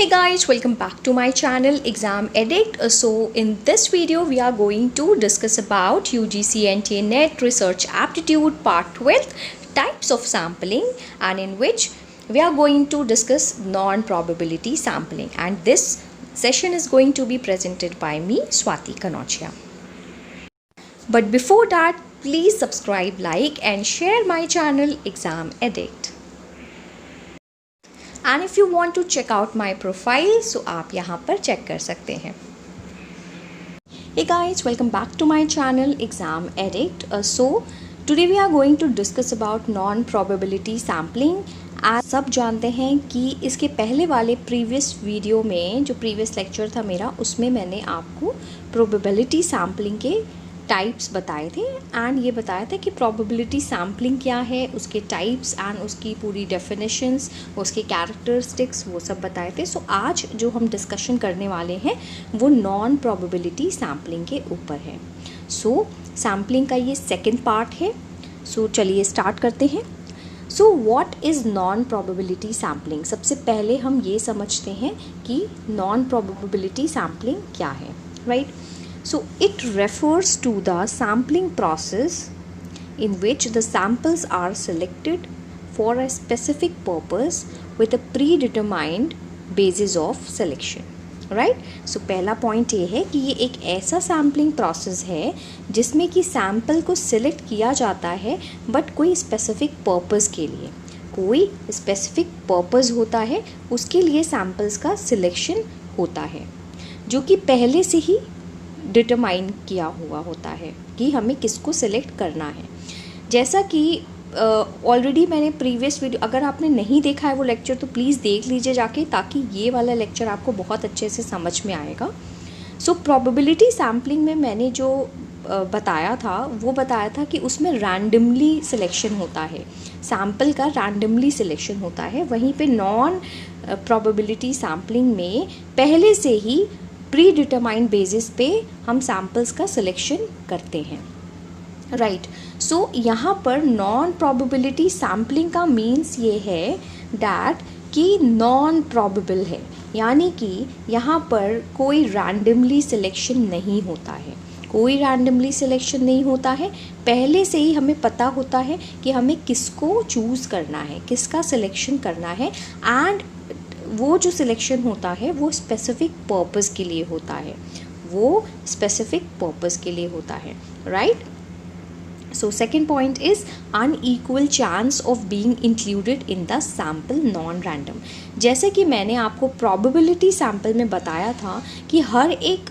Hey guys, welcome back to my channel Exam Addict. So in this video we are going to discuss about UGC NTA NET Research Aptitude Part 12 types of sampling, and in which we are going to discuss non-probability sampling, and this session is going to be presented by me, Swati Kanochia. But before that, please subscribe, like and share my channel Exam Addict. And if you want to check out my profile, so आप यहाँ पर check कर सकते हैं. Hey guys, welcome back to my channel Exam Addict. So today we are going to discuss about non-probability sampling. आप सब जानते हैं कि इसके पहले वाले प्रीवियस वीडियो में, जो प्रीवियस लेक्चर था मेरा, उसमें मैंने आपको प्रोबेबिलिटी सैम्पलिंग के टाइप्स बताए थे एंड ये बताया था कि प्रोबेबिलिटी सैम्पलिंग क्या है, उसके टाइप्स एंड उसकी पूरी डेफिनेशंस, उसके कैरेक्टरिस्टिक्स, वो सब बताए थे. सो आज जो हम डिस्कशन करने वाले हैं वो नॉन प्रोबेबिलिटी सैम्पलिंग के ऊपर है. सो सैम्पलिंग का ये सेकेंड पार्ट है. सो चलिए स्टार्ट करते हैं. So what is non probability sampling. सबसे पहले हम ये समझते हैं कि नॉन प्रोबेबिलिटी सैम्पलिंग क्या है, right. So it refers to the sampling process in which the samples are selected for a specific purpose with a predetermined basis of selection, right? So पहला पॉइंट ये है कि ये एक ऐसा सैम्पलिंग प्रोसेस है जिसमें कि सैम्पल को सिलेक्ट किया जाता है बट कोई स्पेसिफिक पर्पस के लिए. कोई स्पेसिफिक पर्पस होता है, उसके लिए सैम्पल्स का सिलेक्शन होता है जो कि पहले से ही डिटरमाइन किया हुआ होता है कि हमें किसको सिलेक्ट करना है. जैसा कि ऑलरेडी मैंने प्रीवियस वीडियो, अगर आपने नहीं देखा है वो लेक्चर तो प्लीज़ देख लीजिए जाके, ताकि ये वाला लेक्चर आपको बहुत अच्छे से समझ में आएगा. सो प्रोबेबिलिटी सैम्पलिंग में मैंने जो बताया था वो बताया था कि उसमें रैंडमली सिलेक्शन होता है, सैम्पल का रैंडमली सिलेक्शन होता है. वहीं पे नॉन प्रोबेबिलिटी सैम्पलिंग में पहले से ही प्री डिटरमाइंड बेसिस पे हम सैम्पल्स का सिलेक्शन करते हैं, राइट. सो यहाँ पर नॉन प्रोबेबिलिटी सैम्पलिंग का मीन्स ये है डैट कि नॉन प्रोबेबल है, यानी कि यहाँ पर कोई रैंडमली सिलेक्शन नहीं होता है. कोई रैंडमली सिलेक्शन नहीं होता है. पहले से ही हमें पता होता है कि हमें किसको चूज़ करना है, किसका सिलेक्शन करना है, एंड वो जो सिलेक्शन होता है वो स्पेसिफिक पर्पस के लिए होता है, वो स्पेसिफिक पर्पस के लिए होता है, right. So second point is unequal chance of being included in the sample non random. जैसे कि मैंने आपको प्रोबेबिलिटी सैम्पल में बताया था कि हर एक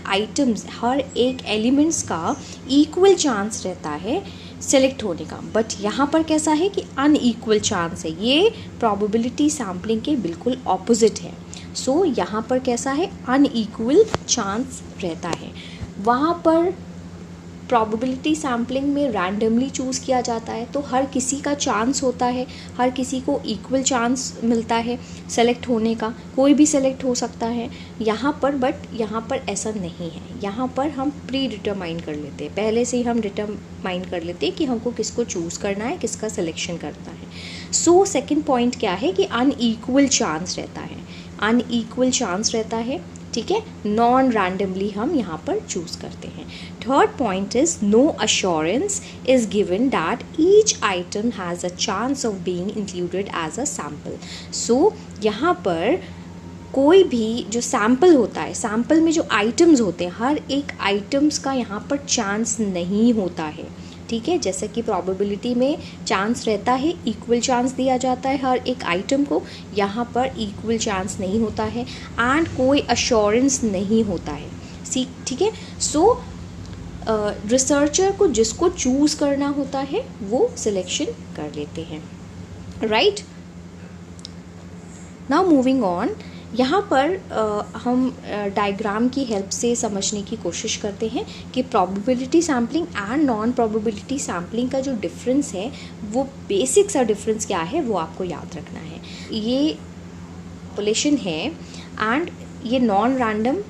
आइटम्स, हर एक एलिमेंट्स का इक्वल चांस रहता है सेलेक्ट होने का, बट यहाँ पर कैसा है कि अनईक्वल चांस है. ये प्रोबेबिलिटी सैम्पलिंग के बिल्कुल ऑपोजिट है. सो यहाँ पर कैसा है, अनईक्वल चांस रहता है. वहाँ पर प्रोबेबिलिटी सैम्पलिंग में रैंडमली चूज़ किया जाता है, तो हर किसी का चांस होता है, हर किसी को इक्वल चांस मिलता है सेलेक्ट होने का. कोई भी सेलेक्ट हो सकता है यहाँ पर, बट यहाँ पर ऐसा नहीं है. यहाँ पर हम प्री डिटरमाइन कर लेते हैं, पहले से ही हम डिटरमाइन कर लेते हैं कि हमको किसको चूज़ करना है, किसका सिलेक्शन करना है. सो सेकेंड पॉइंट क्या है कि अनईक्वल चांस रहता है, अनईक्वल चांस रहता है, ठीक है. नॉन रैंडमली हम यहाँ पर चूज़ करते हैं. Third point is no assurance is given that each item has a chance of being included as a sample. So यहाँ पर कोई भी जो सैम्पल होता है, सैम्पल में जो आइटम्स होते हैं, हर एक आइटम्स का यहाँ पर चांस नहीं होता है, ठीक है. जैसे कि प्रोबेबिलिटी में चांस रहता है, इक्वल चांस दिया जाता है हर एक आइटम को, यहाँ पर इक्वल चांस नहीं होता है एंड कोई अश्योरेंस नहीं होता है, ठीक है. सो रिसर्चर को जिसको चूज़ करना होता है वो सिलेक्शन कर लेते हैं, राइट. नाउ मूविंग ऑन, यहाँ पर हम डायग्राम की हेल्प से समझने की कोशिश करते हैं कि probability sampling and non probability sampling का जो डिफरेंस है, वो बेसिक सा डिफरेंस क्या है वो आपको याद रखना है. ये पॉपुलेशन है एंड ये नॉन रैंडम,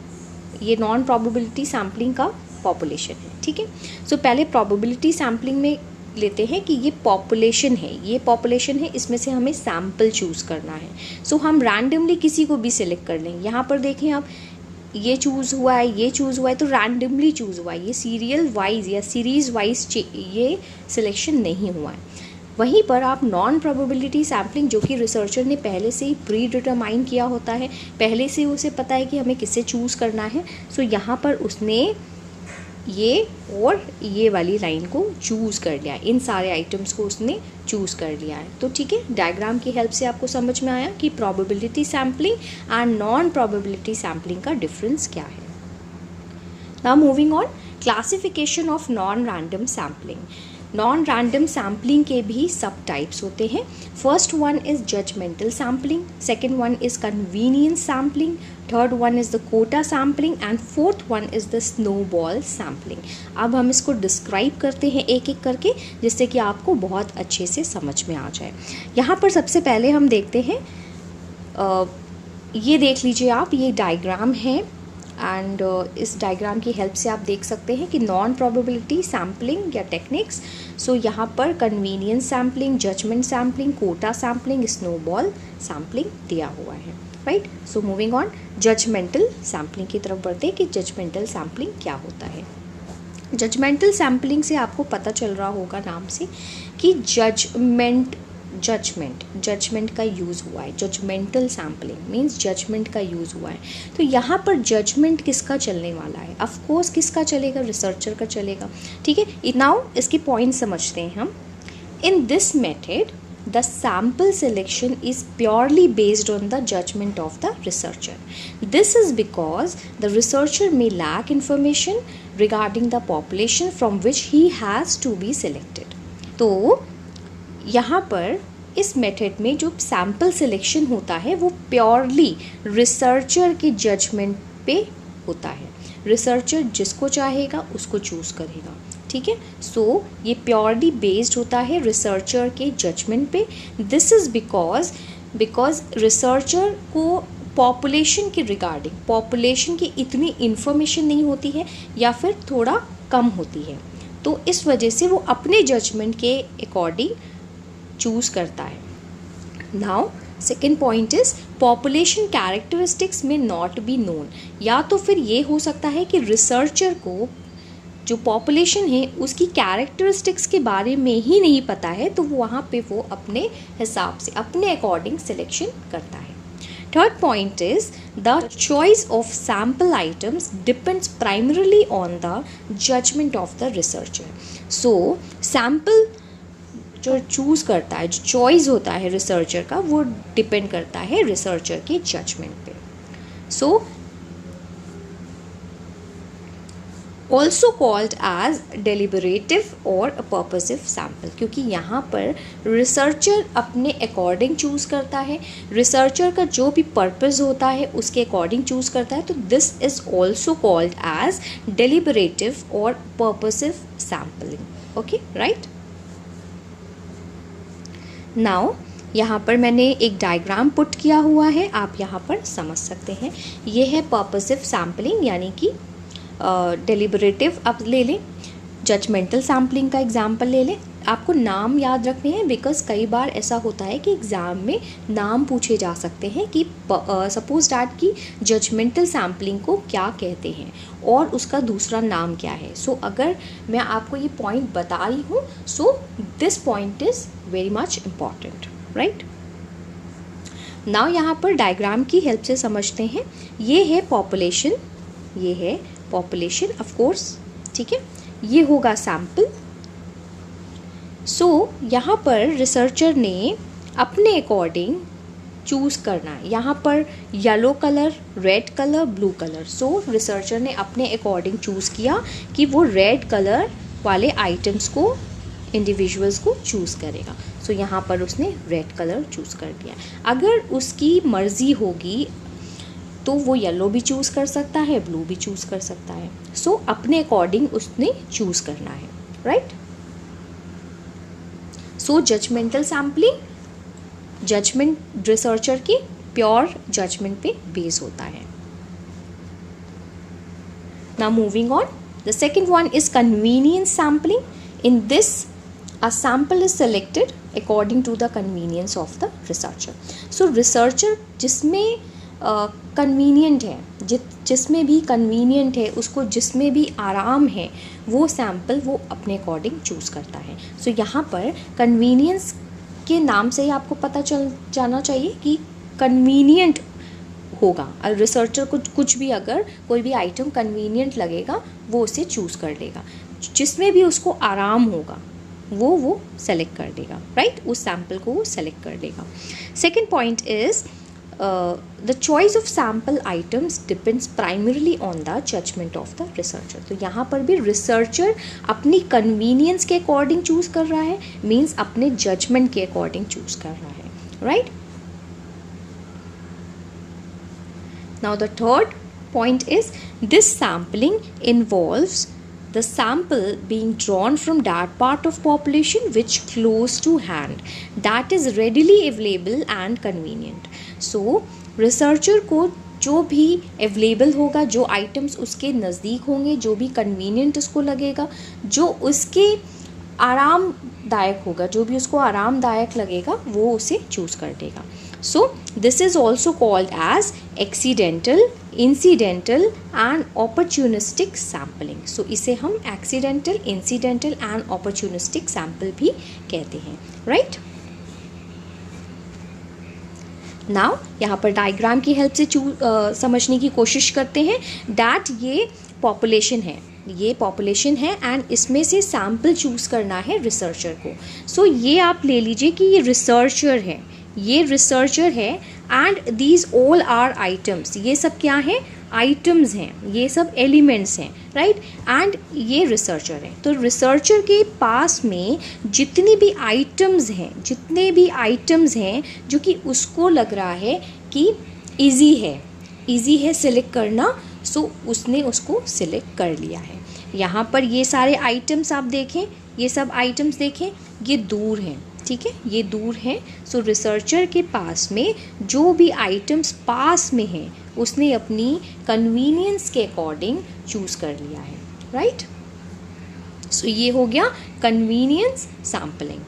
ये नॉन प्रोबेबिलिटी सैम्पलिंग का पॉपुलेशन है, ठीक है. सो पहले प्रोबेबिलिटी सैम्पलिंग में लेते हैं कि ये पॉपुलेशन है, ये पॉपुलेशन है, इसमें से हमें सैम्पल चूज़ करना है। सो हम रैंडमली किसी को भी सिलेक्ट कर लेंगे। यहाँ पर देखें आप, ये चूज़ हुआ है, ये चूज़ हुआ है, तो रैंडमली चूज़ हुआ है, ये सीरियल वाइज या सीरीज़ वाइज ये सिलेक्शन नहीं हुआ है। वहीं पर आप नॉन प्रोबेबिलिटी सैम्पलिंग, जो कि रिसर्चर ने पहले से ही प्री डिटरमाइन किया होता है, पहले से उसे पता है कि हमें किसे चूज़ करना है, सो यहाँ पर उसने ये और ये वाली लाइन को चूज़ कर लिया, इन सारे आइटम्स को उसने चूज़ कर लिया है। तो ठीक है, डायग्राम की हेल्प से आपको समझ में आया कि probability sampling and non probability sampling का डिफरेंस क्या है। Now moving on, classification of non random sampling. Non random sampling के भी सब टाइप्स होते हैं। First one is judgemental sampling, second one is convenience sampling, third one is the quota sampling and fourth one is the snowball sampling. अब हम इसको describe करते हैं एक एक करके, जिससे कि आपको बहुत अच्छे से समझ में आ जाए। यहाँ पर सबसे पहले हम देखते हैं, ये देख लीजिए आप, ये डायग्राम है एंड इस डायग्राम की हेल्प से आप देख सकते हैं कि नॉन प्रोबेबिलिटी सैम्पलिंग या टेक्निक्स। सो यहाँ पर convenience sampling, judgement sampling, quota sampling, snowball sampling दिया हुआ है, right. So moving on, judgemental sampling की तरफ बढ़ते हैं कि जजमेंटल सैम्पलिंग क्या होता है। जजमेंटल सैम्पलिंग से आपको पता चल रहा होगा नाम से कि जजमेंट का यूज़ हुआ है। जजमेंटल सैम्पलिंग मीन्स जजमेंट का यूज़ हुआ है। तो यहाँ पर जजमेंट किसका चलने वाला है? ऑफ कोर्स किसका चलेगा? रिसर्चर का चलेगा, ठीक है। नाउ इसकी पॉइंट समझते हैं हम। In this method the sample selection is purely based on the judgement of the researcher. This is because the researcher may lack information regarding the population from which he has to be selected। तो यहाँ पर इस method में जो sample selection होता है वो purely researcher के जजमेंट पे होता है। रिसर्चर जिसको चाहेगा उसको चूज़ करेगा, ठीक है। सो ये प्योरली बेस्ड होता है रिसर्चर के जजमेंट पे। दिस इज़ बिकॉज रिसर्चर को पॉपुलेशन के रिगार्डिंग, पॉपुलेशन की इतनी इन्फॉर्मेशन नहीं होती है या फिर थोड़ा कम होती है, तो इस वजह से वो अपने जजमेंट के अकॉर्डिंग चूज़ करता है। Now second point is population characteristics में नॉट बी नोन। या तो फिर ये हो सकता है कि रिसर्चर को जो पॉपुलेशन है उसकी कैरेक्टरिस्टिक्स के बारे में ही नहीं पता है, तो वहाँ पे वो अपने हिसाब से, अपने अकॉर्डिंग सिलेक्शन करता है। Third point is the choice of sample items depends primarily on the judgement of the researcher. So sample जो चूज़ करता है, जो चॉइस होता है रिसर्चर का, वो डिपेंड करता है रिसर्चर के जजमेंट पे। So also called as deliberative और पर्पसिव सैम्पल, क्योंकि यहाँ पर रिसर्चर अपने अकॉर्डिंग चूज़ करता है, रिसर्चर का जो भी पर्पस होता है उसके अकॉर्डिंग चूज़ करता है, तो this is also called as deliberative और purposive sampling. Okay, right. Now यहाँ पर मैंने एक डायग्राम पुट किया हुआ है, आप यहाँ पर समझ सकते हैं। ये है पर्पसिव सैम्पलिंग यानी कि डेलिबरेटिव। अब ले लें जजमेंटल सैम्पलिंग का एग्जाम्पल ले लें। आपको नाम याद रखने हैं बिकॉज कई बार ऐसा होता है कि एग्ज़ाम में नाम पूछे जा सकते हैं कि सपोज डैट की जजमेंटल सैम्पलिंग को क्या कहते हैं और उसका दूसरा नाम क्या है। सो अगर मैं आपको ये पॉइंट बता रही हूँ, so this point is very much important, right. Now यहाँ पर डायग्राम की हेल्प से समझते हैं। ये है पॉपुलेशन, ये है पॉपुलेशन ऑफ कोर्स, ठीक है। ये होगा सैम्पल। सो यहाँ पर रिसर्चर ने अपने अकॉर्डिंग चूज़ करना है। यहाँ पर yellow colour, red colour, blue colour. So researcher ने अपने अकॉर्डिंग चूज़ किया कि वो रेड कलर वाले आइटम्स को, इंडिविजुअल्स को चूज़ करेगा। सो यहाँ पर उसने रेड कलर चूज़ कर दिया। अगर उसकी मर्ज़ी होगी तो वो येलो भी चूज़ कर सकता है, ब्लू भी चूज़ कर सकता है। सो अपने अकॉर्डिंग उसने चूज़ करना है, राइट। सो जजमेंटल सैम्पलिंग, जजमेंट रिसर्चर की प्योर जजमेंट पे बेस होता है। Now moving on, the second one is convenience sampling. In this A sample is selected according to the convenience of the researcher. So researcher जिसमें convenient है, जिसमें भी convenient है, उसको जिसमें भी आराम है, वो सैम्पल वो अपने अकॉर्डिंग चूज़ करता है. सो यहाँ पर कन्वीनियंस के नाम से ही आपको पता चल जाना चाहिए कि कन्वीनियंट होगा. रिसर्चर को कुछ भी, अगर कोई भी आइटम कन्वीनियंट लगेगा वो उसे चूज़ कर लेगा. जिसमें भी उसको आराम होगा वो सेलेक्ट कर देगा, राइट. उस सैम्पल को वो सेलेक्ट कर देगा. Second point is the choice of sample items depends primarily on the judgement of the researcher. तो यहाँ पर भी रिसर्चर अपनी कन्वीनियंस के अकॉर्डिंग चूज़ कर रहा है, मीन्स अपने जजमेंट के अकॉर्डिंग चूज़ कर रहा है, right. Now the third point is this sampling involves the sample being drawn from that part of population which close to hand, that is readily available and convenient. So researcher को जो भी available होगा, जो items उसके नज़दीक होंगे, जो भी कन्वीनियंट उसको लगेगा, जो उसके आरामदायक होगा, जो भी उसको आरामदायक लगेगा, वो उसे चूज़ कर देगा. So this is also called as accidental, incidental and opportunistic sampling. So इसे हम accidental, incidental and opportunistic sample भी कहते हैं, right? Now यहाँ पर डायग्राम की हेल्प से समझने की कोशिश करते हैं. दैट ये पॉपुलेशन है, ये पॉपुलेशन है एंड इसमें से सैम्पल चूज़ करना है रिसर्चर को. सो ये आप ले लीजिए कि ये रिसर्चर है, ये रिसर्चर है and these all are items. ये सब क्या है? आइटम्स हैं, ये सब एलिमेंट्स हैं, राइट. एंड ये रिसर्चर है. तो रिसर्चर के पास में जितनी भी आइटम्स हैं, जितने भी आइटम्स हैं जो कि उसको लग रहा है कि ईजी है सिलेक्ट करना, सो उसने उसको सिलेक्ट कर लिया है. यहाँ पर ये सारे आइटम्स आप देखें, ये सब आइटम्स देखें, ये दूर हैं, ठीक है, ये दूर हैं. सो रिसर्चर के पास में जो भी आइटम्स पास में हैं उसने अपनी कन्वीनियंस के अकॉर्डिंग चूज़ कर लिया है, राइट. सो ये हो गया convenience sampling.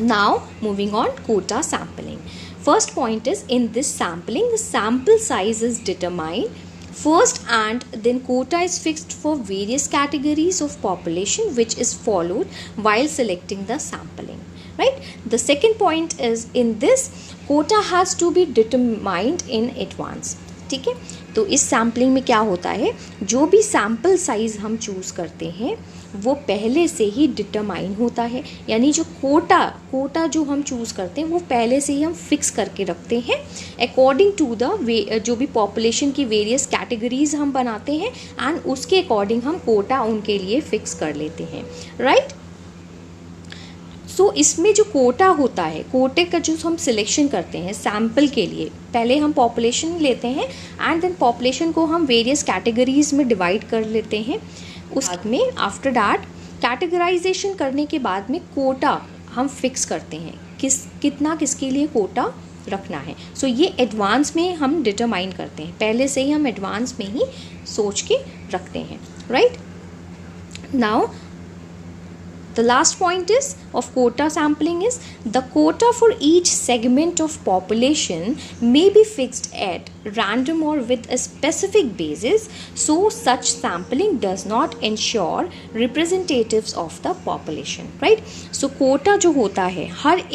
Now moving on quota sampling. First point is in this sampling the sample size is determined first and then quota is fixed for various categories of population which is followed while selecting the sampling, right. The second point is in this quota has to be determined in advance, ठीक है. तो इस sampling में क्या होता है, जो भी सैम्पल साइज़ हम चूज़ करते हैं वो पहले से ही डिटरमाइन होता है. यानी जो कोटा जो हम चूज़ करते हैं वो पहले से ही हम फिक्स करके रखते हैं अकॉर्डिंग टू द जो भी पॉपुलेशन की वेरियस कैटेगरीज हम बनाते हैं एंड उसके अकॉर्डिंग हम कोटा उनके लिए फिक्स कर लेते हैं, राइट. सो इसमें जो कोटा होता है, कोटे का जो हम सिलेक्शन करते हैं सैम्पल के लिए, पहले हम पॉपुलेशन लेते हैं एंड देन पॉपुलेशन को हम वेरियस कैटेगरीज में डिवाइड कर लेते हैं. उस बाद में आफ्टर दैट कैटेगराइजेशन करने के बाद में कोटा हम फिक्स करते हैं, कितना किसके लिए कोटा रखना है. सो ये एडवांस में हम डिटरमाइन करते हैं, पहले से ही हम एडवांस में ही सोच के रखते हैं, right. Now the last point is of quota sampling is the quota for each segment of population may be fixed at random or with a specific basis, so such sampling does not ensure representatives of the population, right. So quota जो होता है हर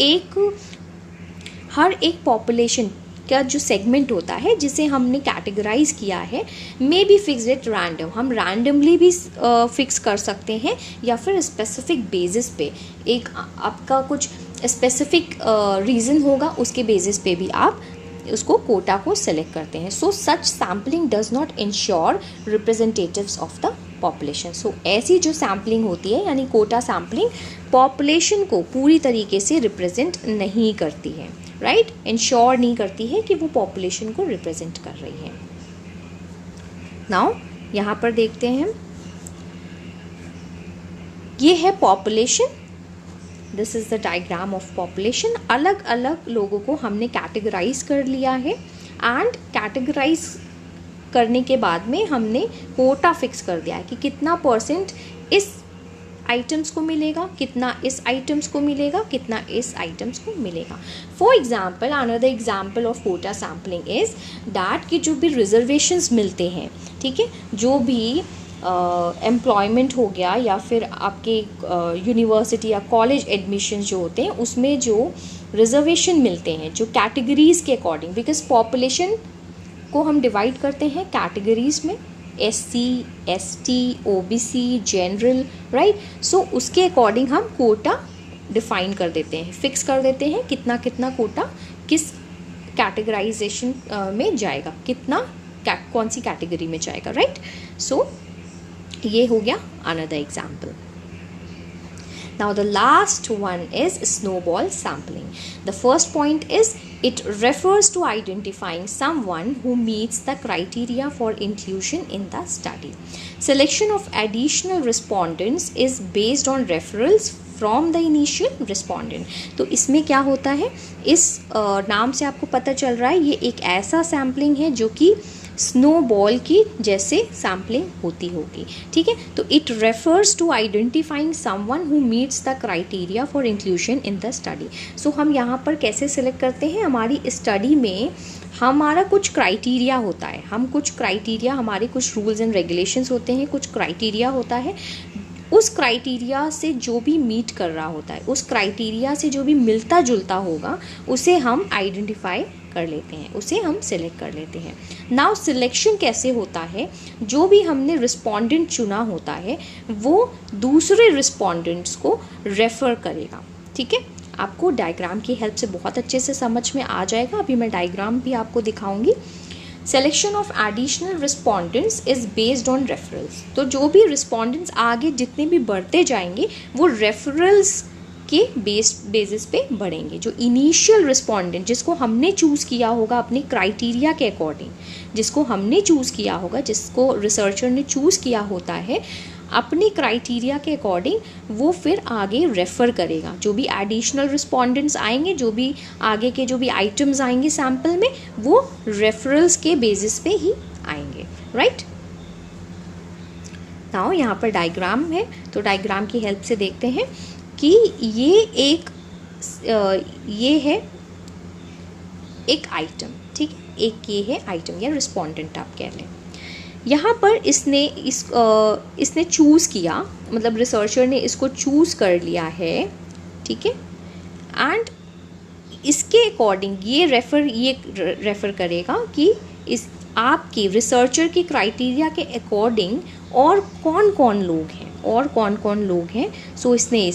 एक population का जो segment होता है जिसे हमने कैटेगराइज किया है may be fixed at random, हम रैंडमली भी फिक्स कर सकते हैं या फिर स्पेसिफिक बेसिस पे, एक आपका कुछ स्पेसिफिक रीज़न होगा उसके बेसिस पे भी आप उसको कोटा को सेलेक्ट करते हैं. So such sampling does not ensure representatives of the population. So ऐसी जो सैम्पलिंग होती है यानी कोटा सैम्पलिंग पॉपुलेशन को पूरी तरीके से रिप्रेजेंट नहीं करती है, राइट. इंश्योर नहीं करती है कि वो पॉपुलेशन को रिप्रेजेंट कर रही है. नाउ यहाँ पर देखते हैं, ये है population, this is the diagram of population. अलग अलग लोगों को हमने कैटेगराइज कर लिया है एंड कैटेगराइज करने के बाद में हमने कोटा फिक्स कर दिया है कि कितना % इस आइटम्स को मिलेगा, कितना इस आइटम्स को मिलेगा, कितना इस आइटम्स को मिलेगा। For example, another example of quota sampling is that कि जो भी रिजर्वेशंस मिलते हैं, ठीक है, जो भी एम्प्लॉयमेंट हो गया या फिर आपके यूनिवर्सिटी या कॉलेज एडमिशन जो होते हैं उसमें जो रिजर्वेशन मिलते हैं, जो कैटेगरीज़ के अकॉर्डिंग, बिकॉज पॉपुलेशन को हम डिवाइड करते हैं कैटेगरीज़ में, SC, ST, OBC, general, right. So उसके अकॉर्डिंग हम कोटा डिफाइन कर देते हैं, फिक्स कर देते हैं कितना कितना कोटा किस कैटेगराइजेशन में जाएगा, कितना कौन सी कैटेगरी में जाएगा, राइट। सो ये हो गया another example. Now the last one is snowball sampling. The first point is it refers to identifying someone who meets the criteria for inclusion in the study. Selection of additional respondents is based on referrals from the initial respondent. तो इसमें क्या होता है, इस नाम से आपको पता चल रहा है ये एक ऐसा सैम्पलिंग है जो कि स्नोबॉल की जैसे सैम्पलिंग होती होगी, ठीक है। तो it refers to identifying someone who meets the criteria for inclusion in the study. So हम यहाँ पर कैसे सिलेक्ट करते हैं, हमारी स्टडी में हमारा कुछ क्राइटेरिया होता है, हम कुछ क्राइटेरिया, हमारे कुछ रूल्स एंड रेगुलेशंस होते हैं, कुछ क्राइटेरिया होता है, उस क्राइटेरिया से जो भी मीट कर रहा होता है, उस क्राइटेरिया से जो भी मिलता जुलता होगा उसे हम आइडेंटिफाई कर लेते हैं, उसे हम सिलेक्ट कर लेते हैं। नाउ सिलेक्शन कैसे होता है, जो भी हमने रिस्पोंडेंट चुना होता है वो दूसरे रिस्पोंडेंट्स को रेफ़र करेगा, ठीक है। आपको डायग्राम की हेल्प से बहुत अच्छे से समझ में आ जाएगा, अभी मैं डायग्राम भी आपको दिखाऊंगी। Selection of additional respondents is based on referrals. तो जो भी रिस्पोंडेंट्स आगे जितने भी बढ़ते जाएंगे वो रेफरल्स के बेसिस पे बढ़ेंगे। जो इनिशियल रिस्पोंडेंट जिसको हमने चूज़ किया होगा अपने क्राइटेरिया के अकॉर्डिंग, जिसको हमने चूज़ किया होगा, जिसको रिसर्चर ने चूज़ किया होता है अपने क्राइटेरिया के अकॉर्डिंग, वो फिर आगे रेफ़र करेगा। जो भी एडिशनल रिस्पोंडेंट्स आएंगे, जो भी आगे के जो भी आइटम्स आएंगे सैम्पल में, वो रेफरल्स के बेसिस पे ही आएंगे, राइट। नाउ यहाँ पर डायग्राम है, तो डायग्राम की हेल्प से देखते हैं कि ये है एक आइटम, ठीक है, एक ये है आइटम या रिस्पोंडेंट आप कह लें। यहाँ पर इसने चूज़ किया, मतलब रिसर्चर ने इसको चूज़ कर लिया है, ठीक है, एंड इसके अकॉर्डिंग ये रेफ़र करेगा कि इस आपके रिसर्चर के क्राइटेरिया के अकॉर्डिंग और कौन कौन लोग हैं, सो इसने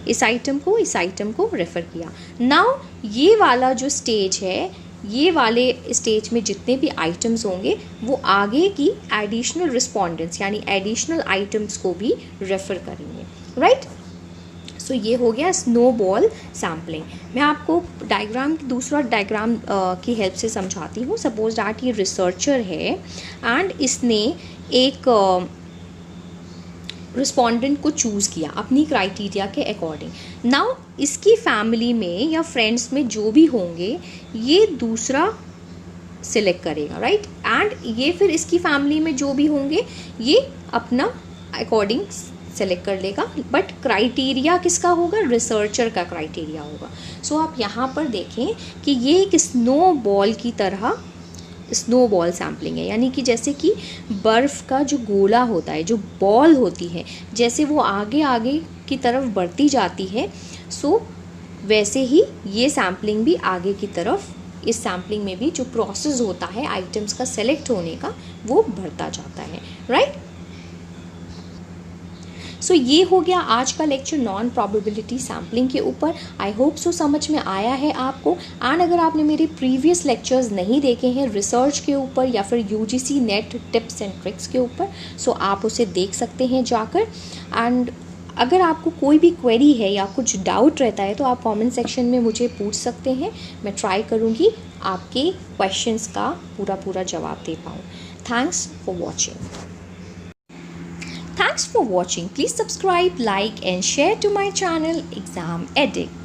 इस आइटम को रेफ़र किया। नाउ ये वाला जो स्टेज है, ये वाले स्टेज में जितने भी आइटम्स होंगे वो आगे की एडिशनल रिस्पोंडेंट्स यानी एडिशनल आइटम्स को भी रेफ़र करेंगे, राइट। सो ये हो गया स्नोबॉल सैम्पलिंग। मैं आपको दूसरा डायग्राम की हेल्प से समझाती हूँ। सपोज दैट ये रिसर्चर है एंड इसने एक रिस्पोंडेंट को चूज़ किया अपनी क्राइटेरिया के अकॉर्डिंग। नाउ इसकी फैमिली में या फ्रेंड्स में जो भी होंगे ये दूसरा सिलेक्ट करेगा, राइट, एंड ये फिर इसकी फैमिली में जो भी होंगे ये अपना अकॉर्डिंग सेलेक्ट कर लेगा, बट क्राइटेरिया किसका होगा, रिसर्चर का क्राइटेरिया होगा। सो आप यहाँ पर देखें कि ये एक स्नोबॉल की तरह स्नोबॉल सैम्पलिंग है, यानी कि जैसे कि बर्फ़ का जो गोला होता है, जो बॉल होती है, जैसे वो आगे की तरफ बढ़ती जाती है, सो वैसे ही ये सैम्पलिंग भी आगे की तरफ, इस सैम्पलिंग में भी जो प्रोसेस होता है आइटम्स का सेलेक्ट होने का वो बढ़ता जाता है, राइट। सो ये हो गया आज का लेक्चर नॉन प्रोबेबिलिटी सैम्पलिंग के ऊपर। आई होप सो समझ में आया है आपको। एंड अगर आपने मेरे प्रीवियस लेक्चर्स नहीं देखे हैं रिसर्च के ऊपर या फिर UGC net tips and tricks के ऊपर, सो आप उसे देख सकते हैं जाकर। एंड अगर आपको कोई भी क्वेरी है या कुछ डाउट रहता है तो आप कमेंट सेक्शन में मुझे पूछ सकते हैं, मैं ट्राई करूँगी आपके क्वेश्चंस का पूरा जवाब दे पाऊँ। Thanks for watching. Thanks for watching. Please subscribe, like and share to my channel Exam Addict.